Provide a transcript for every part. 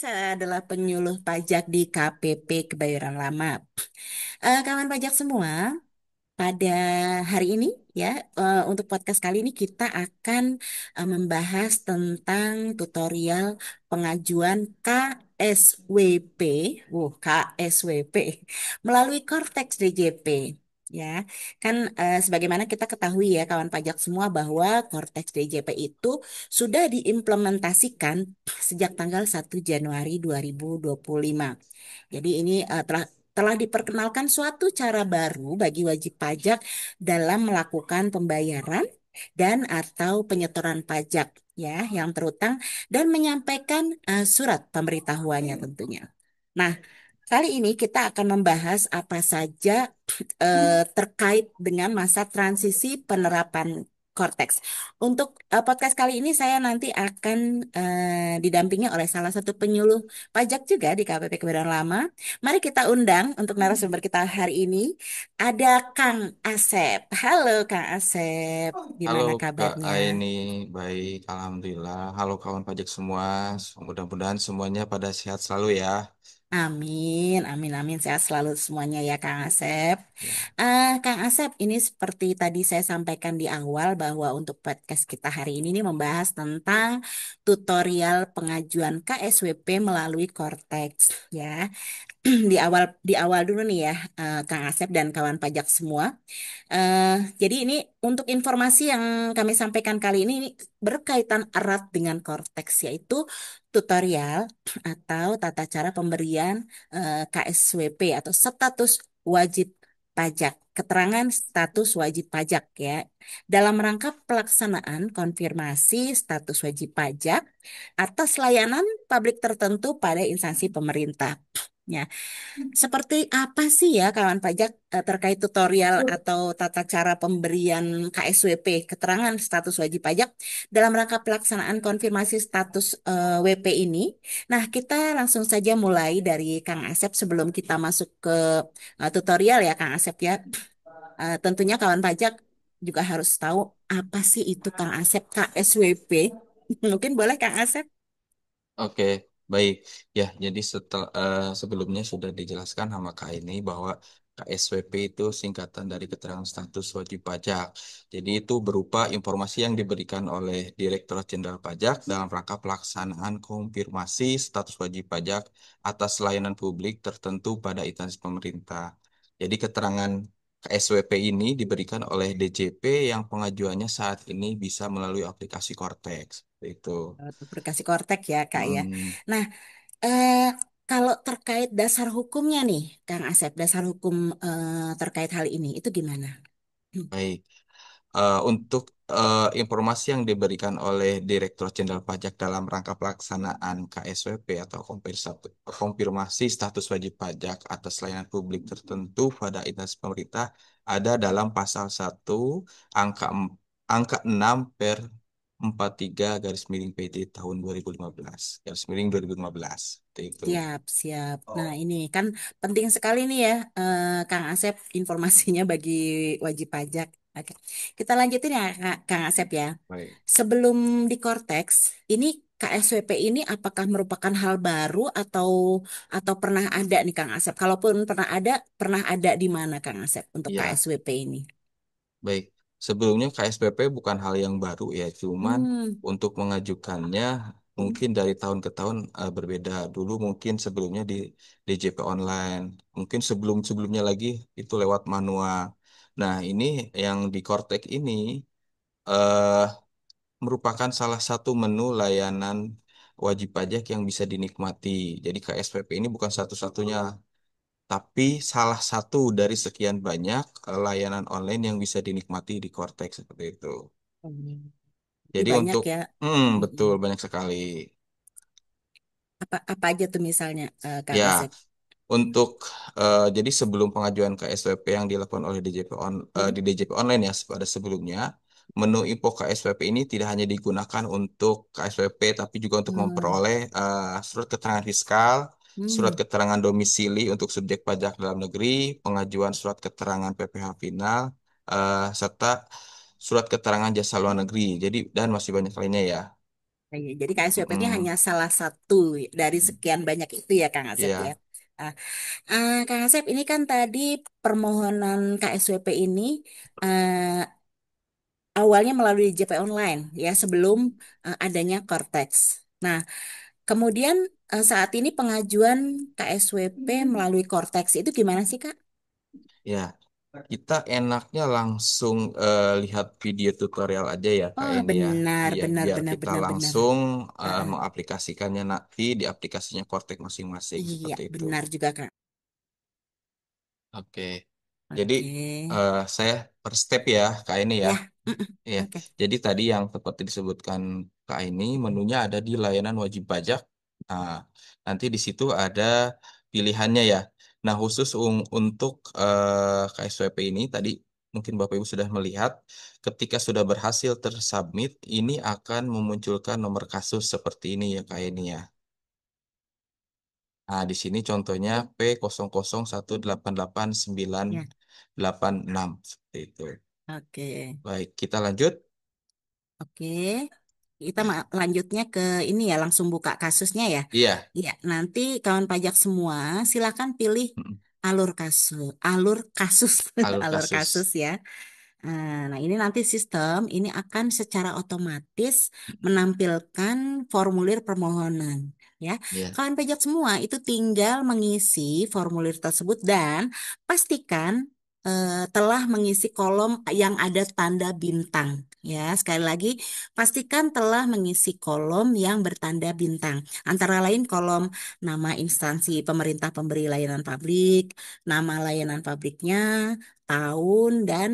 saya adalah penyuluh pajak di KPP Kebayoran Lama. Kawan pajak semua, pada hari ini ya, untuk podcast kali ini kita akan membahas tentang tutorial pengajuan KSWP, KSWP melalui Cortex DJP. Ya, kan sebagaimana kita ketahui ya kawan pajak semua bahwa Cortex DJP itu sudah diimplementasikan sejak tanggal 1 Januari 2025. Jadi ini telah diperkenalkan suatu cara baru bagi wajib pajak dalam melakukan pembayaran dan atau penyetoran pajak ya yang terutang dan menyampaikan surat pemberitahuannya tentunya. Nah, kali ini kita akan membahas apa saja terkait dengan masa transisi penerapan Cortex. Untuk podcast kali ini saya nanti akan didampingi oleh salah satu penyuluh pajak juga di KPP Kebayoran Lama. Mari kita undang untuk narasumber kita hari ini ada Kang Asep. Halo Kang Asep, Halo gimana Kak kabarnya? Aini, baik, Alhamdulillah. Halo kawan pajak semua, mudah-mudahan semuanya pada sehat selalu ya. Amin, amin, amin. Sehat selalu semuanya ya, Kang Asep. Ya, Kang Asep, ini seperti tadi saya sampaikan di awal bahwa untuk podcast kita hari ini nih membahas tentang tutorial pengajuan KSWP melalui Cortex, ya. Di awal dulu nih ya, Kang Asep dan kawan pajak semua. Eh, jadi ini untuk informasi yang kami sampaikan kali ini berkaitan erat dengan Cortex, yaitu tutorial atau tata cara pemberian KSWP atau status wajib pajak, keterangan status wajib pajak ya, dalam rangka pelaksanaan konfirmasi status wajib pajak atas layanan publik tertentu pada instansi pemerintah. Ya, seperti apa sih ya kawan pajak terkait tutorial atau tata cara pemberian KSWP, keterangan status wajib pajak dalam rangka pelaksanaan konfirmasi status WP ini? Nah, kita langsung saja mulai dari Kang Asep sebelum kita masuk ke tutorial ya Kang Asep ya. Tentunya kawan pajak juga harus tahu apa sih itu Kang Asep KSWP. Mungkin boleh Kang Asep? oke, baik. Ya, jadi sebelumnya sudah dijelaskan sama Kak Aini bahwa KSWP itu singkatan dari keterangan status wajib pajak. Jadi itu berupa informasi yang diberikan oleh Direktorat Jenderal Pajak dalam rangka pelaksanaan konfirmasi status wajib pajak atas layanan publik tertentu pada instansi pemerintah. Jadi keterangan KSWP ini diberikan oleh DJP yang pengajuannya saat ini bisa melalui aplikasi Cortex. Itu. Berkasih kortek ya Kak ya. Hmm, Nah, eh, kalau terkait dasar hukumnya nih, Kang Asep, dasar hukum terkait hal ini itu gimana? Hmm. baik. Untuk informasi yang diberikan oleh Direktorat Jenderal Pajak dalam rangka pelaksanaan KSWP atau konfirmasi status wajib pajak atas layanan publik tertentu pada instansi pemerintah ada dalam pasal 1 angka angka 6 per 43 garis miring PT tahun 2015 garis miring 2015 seperti itu. Siap, siap. Nah, Oh, ini kan penting sekali nih ya, Kang Asep, informasinya bagi wajib pajak. Oke, kita lanjutin ya, Kang Asep ya. baik. Sebelum di Cortex, ini KSWP ini apakah merupakan hal baru atau pernah ada nih Kang Asep? Kalaupun pernah ada di mana Kang Asep untuk Ya. KSWP ini? Baik, sebelumnya KSPP bukan hal yang baru ya, cuman Hmm. untuk mengajukannya mungkin dari tahun ke tahun berbeda. Dulu mungkin sebelumnya di DJP online, mungkin sebelum-sebelumnya lagi itu lewat manual. Nah, ini yang di Kortek ini eh, merupakan salah satu menu layanan wajib pajak yang bisa dinikmati. Jadi KSPP ini bukan satu-satunya tapi salah satu dari sekian banyak layanan online yang bisa dinikmati di Cortex seperti itu. Hmm. Jadi Jadi banyak untuk, ya. Mm-mm. betul banyak sekali. Apa aja tuh misalnya, Kang Ya, Asep? untuk jadi sebelum pengajuan ke SPP yang dilakukan oleh Hmm? di DJP online ya pada sebelumnya, menu info KSPP ini tidak hanya digunakan untuk KSPP tapi juga untuk Hmm. memperoleh surat keterangan fiskal, surat Hmm. keterangan domisili untuk subjek pajak dalam negeri, pengajuan surat keterangan PPh final, serta surat keterangan jasa luar negeri. Jadi dan masih banyak lainnya ya. Iya, jadi KSWP ini Mm-mm. hanya salah satu dari sekian banyak itu ya Kang Asep ya. Iya, Ah, Kang Asep ini kan tadi permohonan KSWP ini eh, awalnya melalui JP online ya sebelum adanya Cortex. Nah, kemudian saat ini pengajuan KSWP melalui Cortex itu gimana sih Kak? ya. Kita enaknya langsung lihat video tutorial aja ya Kak Oh, ini ya. benar, Iya, benar, biar benar, kita benar, benar. langsung Ah, ah. mengaplikasikannya nanti di aplikasinya Cortex masing-masing Iya, seperti itu. benar juga Kak. Oke. Jadi Oke. saya per step ya Kak ini ya. Ya, mm-mm. Ya, Oke. jadi tadi yang seperti disebutkan Kak ini menunya ada di layanan wajib pajak. Nah, nanti di situ ada pilihannya ya. Nah, khusus untuk KSWP ini tadi mungkin Bapak Ibu sudah melihat ketika sudah berhasil tersubmit ini akan memunculkan nomor kasus seperti ini ya Kak ini ya. Nah, di sini contohnya Ya, P00188986 seperti itu. oke. Baik, kita lanjut. Oke, kita lanjutnya ke ini ya, langsung buka kasusnya ya. Iya. Iya, nanti kawan pajak semua silakan pilih Mm-mm. alur kasus, Alur alur kasus kasus. ya. Nah, ini nanti sistem ini akan secara otomatis menampilkan formulir permohonan. Ya, Ya, kawan pajak semua itu tinggal mengisi formulir tersebut dan pastikan telah mengisi kolom yang ada tanda bintang. Ya, sekali lagi pastikan telah mengisi kolom yang bertanda bintang. Antara lain kolom nama instansi pemerintah pemberi layanan publik, nama layanan publiknya, tahun dan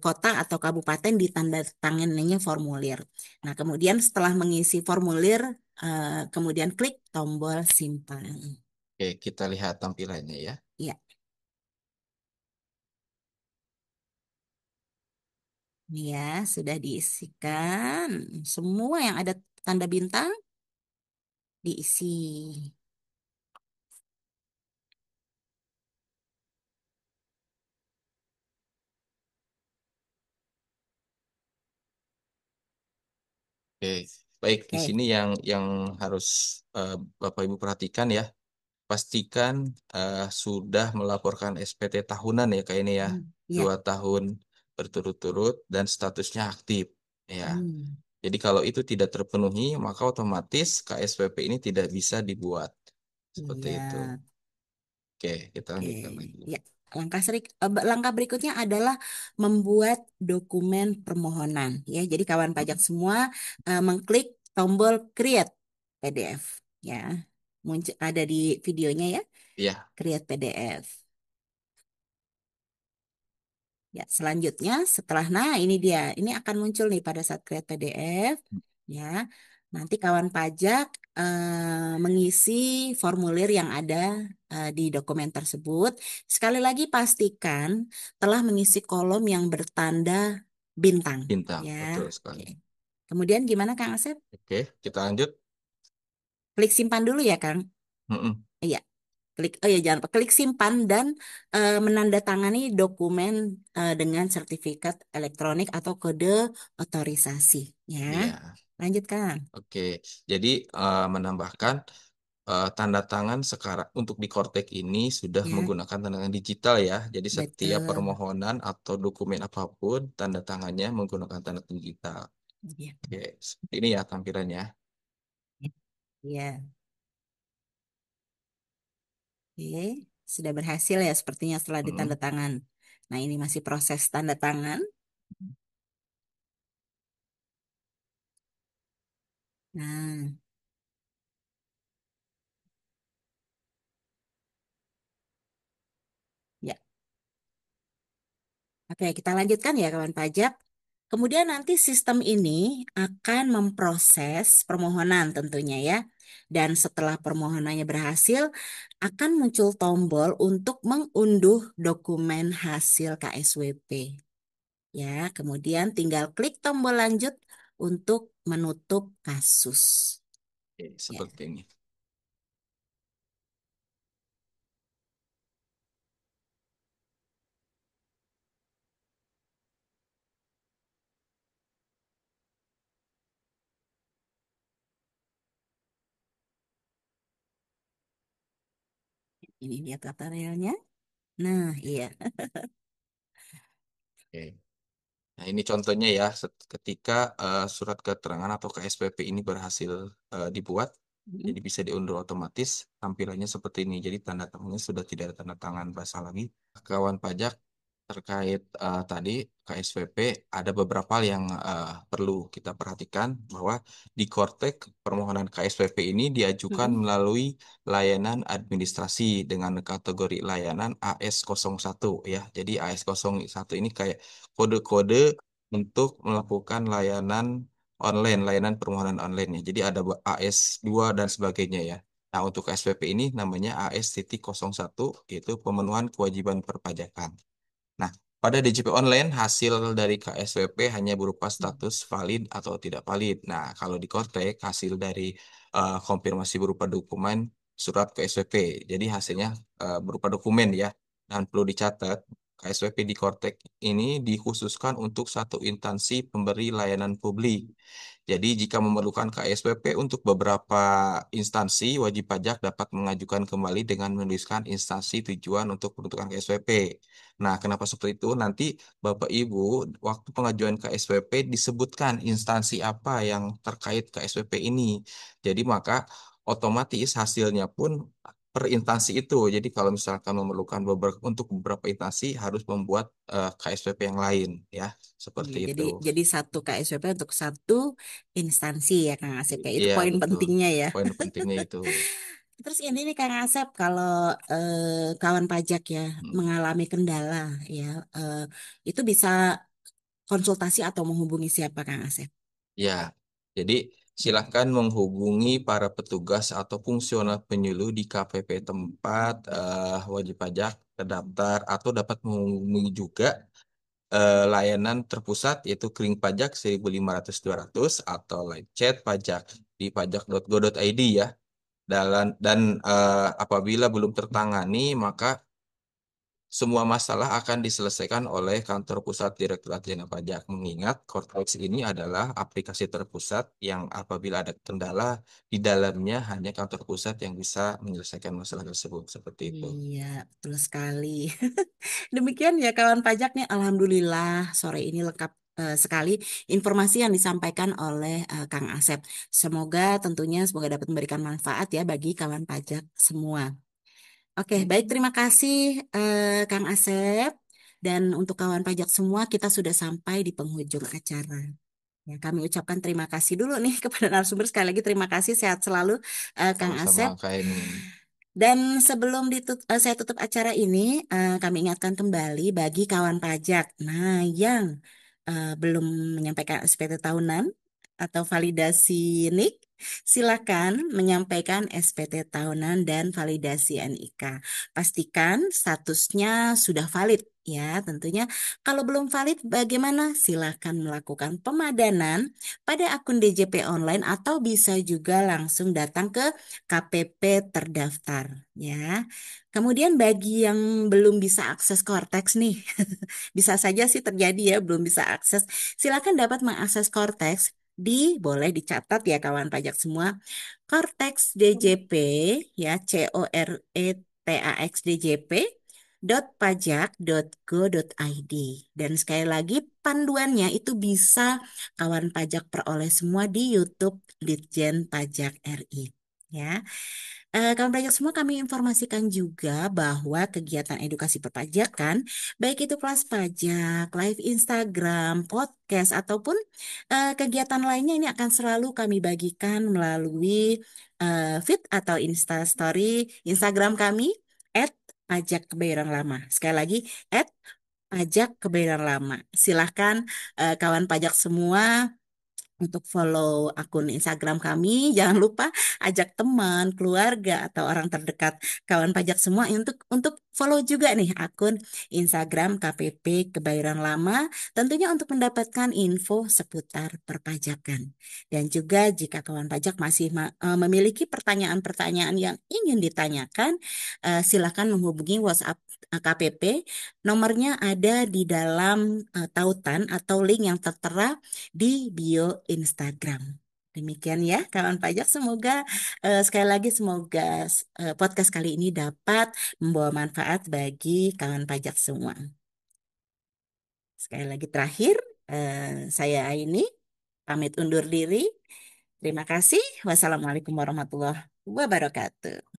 kota atau kabupaten ditanda tangannya formulir. Nah, kemudian setelah mengisi formulir, kemudian klik tombol simpan. oke, kita lihat tampilannya ya. Ya, ini ya sudah diisikan semua yang ada tanda bintang diisi. Oke, baik di Oke. sini yang harus Bapak Ibu perhatikan ya. Pastikan sudah melaporkan SPT tahunan ya kayak ini ya, Ya. 2 tahun berturut-turut dan statusnya aktif. Ya, Hmm. jadi kalau itu tidak terpenuhi maka otomatis KSWP ini tidak bisa dibuat. Seperti Iya. itu. Oke, kita Oke, lanjutkan lagi. ya. Langkah berikutnya adalah membuat dokumen permohonan. Ya, jadi kawan pajak Mm, semua mengklik tombol Create PDF. Ya, muncul ada di videonya ya, Iya, Create PDF. Ya, selanjutnya nah ini dia, ini akan muncul nih pada saat create PDF. Ya, nanti kawan pajak mengisi formulir yang ada di dokumen tersebut. Sekali lagi pastikan telah mengisi kolom yang bertanda bintang. bintang, Ya, betul oke. sekali. Kemudian gimana Kang Asep? Oke, kita lanjut. Klik simpan dulu ya Kang. Mm-mm. Iya. Oh ya jangan lupa klik simpan dan menandatangani dokumen dengan sertifikat elektronik atau kode otorisasi ya. Iya. Lanjutkan. Oke, jadi menambahkan tanda tangan sekarang untuk di Cortex ini sudah Ya, menggunakan tanda tangan digital ya. Jadi setiap betul. permohonan atau dokumen apapun tanda tangannya menggunakan tanda digital. Ya. Oke, seperti ini ya tampilannya. Ya. Oke, sudah berhasil ya sepertinya setelah ditanda Mm-mm. tangan. Nah, ini masih proses tanda tangan. Nah, ya. Oke, kita lanjutkan ya kawan pajak. Kemudian nanti sistem ini akan memproses permohonan tentunya ya. Dan setelah permohonannya berhasil, akan muncul tombol untuk mengunduh dokumen hasil KSWP. Ya, kemudian tinggal klik tombol lanjut untuk menutup kasus. Oke, Ya. seperti ini. Ini dia tutorialnya. Nah, iya. Oke. Nah, ini contohnya ya, ketika surat keterangan atau KSPP ini berhasil dibuat, Hmm. jadi bisa diunduh otomatis, tampilannya seperti ini. Jadi tanda tangannya sudah tidak ada tanda tangan basah lagi. Kawan pajak terkait tadi KSPP ada beberapa hal yang perlu kita perhatikan bahwa di Kortek permohonan KSPP ini diajukan Mm-mm. melalui layanan administrasi dengan kategori layanan AS01 ya. Jadi AS01 ini kayak kode-kode untuk melakukan layanan online, layanan permohonan online ya. Jadi ada AS2 dan sebagainya ya. Nah, untuk KSPP ini namanya AS01 yaitu pemenuhan kewajiban perpajakan. Nah, pada DJP online, hasil dari KSWP hanya berupa status valid atau tidak valid. Nah, kalau di Kortek, hasil dari konfirmasi berupa dokumen surat KSWP. Jadi hasilnya berupa dokumen ya. Dan perlu dicatat, KSWP di Kortek ini dikhususkan untuk satu instansi pemberi layanan publik. Jadi, jika memerlukan KSWP untuk beberapa instansi, wajib pajak dapat mengajukan kembali dengan menuliskan instansi tujuan untuk penentukan KSWP. Nah, kenapa seperti itu? Nanti Bapak Ibu, waktu pengajuan KSWP disebutkan instansi apa yang terkait KSWP ini. Jadi maka otomatis hasilnya pun per instansi itu. Jadi kalau misalkan memerlukan beberapa untuk beberapa instansi harus membuat KSWP yang lain, ya, seperti Iya, itu. jadi satu KSWP untuk satu instansi ya Kang Asep ya. Itu Iya, poin betul. pentingnya ya. Poin pentingnya itu. Terus ini nih Kang Asep kalau kawan pajak ya Hmm. mengalami kendala ya eh, itu bisa konsultasi atau menghubungi siapa Kang Asep? Ya, jadi silakan menghubungi para petugas atau fungsional penyuluh di KPP tempat wajib pajak terdaftar atau dapat menghubungi juga layanan terpusat yaitu Kering Pajak 1500 200 atau live chat pajak di pajak.go.id ya. Dan apabila belum tertangani maka semua masalah akan diselesaikan oleh kantor pusat Direktorat Jenderal Pajak. Mengingat Cortex ini adalah aplikasi terpusat yang apabila ada kendala di dalamnya hanya kantor pusat yang bisa menyelesaikan masalah tersebut. Seperti itu. Iya, betul sekali. Demikian ya kawan pajak nih, Alhamdulillah sore ini lengkap sekali informasi yang disampaikan oleh Kang Asep. Semoga dapat memberikan manfaat ya bagi kawan pajak semua. Oke, baik terima kasih Kang Asep. Dan untuk kawan pajak semua kita sudah sampai di penghujung acara. Ya, kami ucapkan terima kasih dulu nih kepada narasumber. Sekali lagi terima kasih, sehat selalu Kang Sama-sama Asep. Kak Eni. Dan sebelum saya tutup acara ini, kami ingatkan kembali bagi kawan pajak, nah yang belum menyampaikan SPT tahunan atau validasi NIK, silakan menyampaikan SPT tahunan dan validasi NIK. Pastikan statusnya sudah valid ya, tentunya. Kalau belum valid, bagaimana? Silakan melakukan pemadanan pada akun DJP online atau bisa juga langsung datang ke KPP terdaftar ya. Kemudian bagi yang belum bisa akses Cortex nih, bisa saja sih terjadi ya belum bisa akses. Silakan dapat mengakses Cortex di boleh dicatat ya kawan pajak semua. Cortex DJP ya CORETAX DJP .pajak.go.id dan sekali lagi panduannya itu bisa kawan pajak peroleh semua di YouTube Ditjen Pajak RI ya. Kawan pajak semua kami informasikan juga bahwa kegiatan edukasi perpajakan, baik itu kelas pajak, live Instagram, podcast, ataupun kegiatan lainnya ini akan selalu kami bagikan melalui feed atau Story Instagram kami @pajak kebayoran lama. Sekali lagi, @pajak kebayoran lama. Silahkan kawan pajak semua untuk follow akun Instagram kami. Jangan lupa ajak teman, keluarga, atau orang terdekat kawan pajak semua untuk follow juga nih akun Instagram KPP Kebayoran Lama. Tentunya untuk mendapatkan info seputar perpajakan. Dan juga jika kawan pajak masih memiliki pertanyaan-pertanyaan yang ingin ditanyakan, silakan menghubungi WhatsApp KPP. Nomornya ada di dalam tautan atau link yang tertera di bio Instagram. Demikian ya, kawan pajak. Semoga sekali lagi semoga podcast kali ini dapat membawa manfaat bagi kawan pajak semua. Sekali lagi terakhir, saya Aini pamit undur diri. Terima kasih. Wassalamualaikum warahmatullahi wabarakatuh.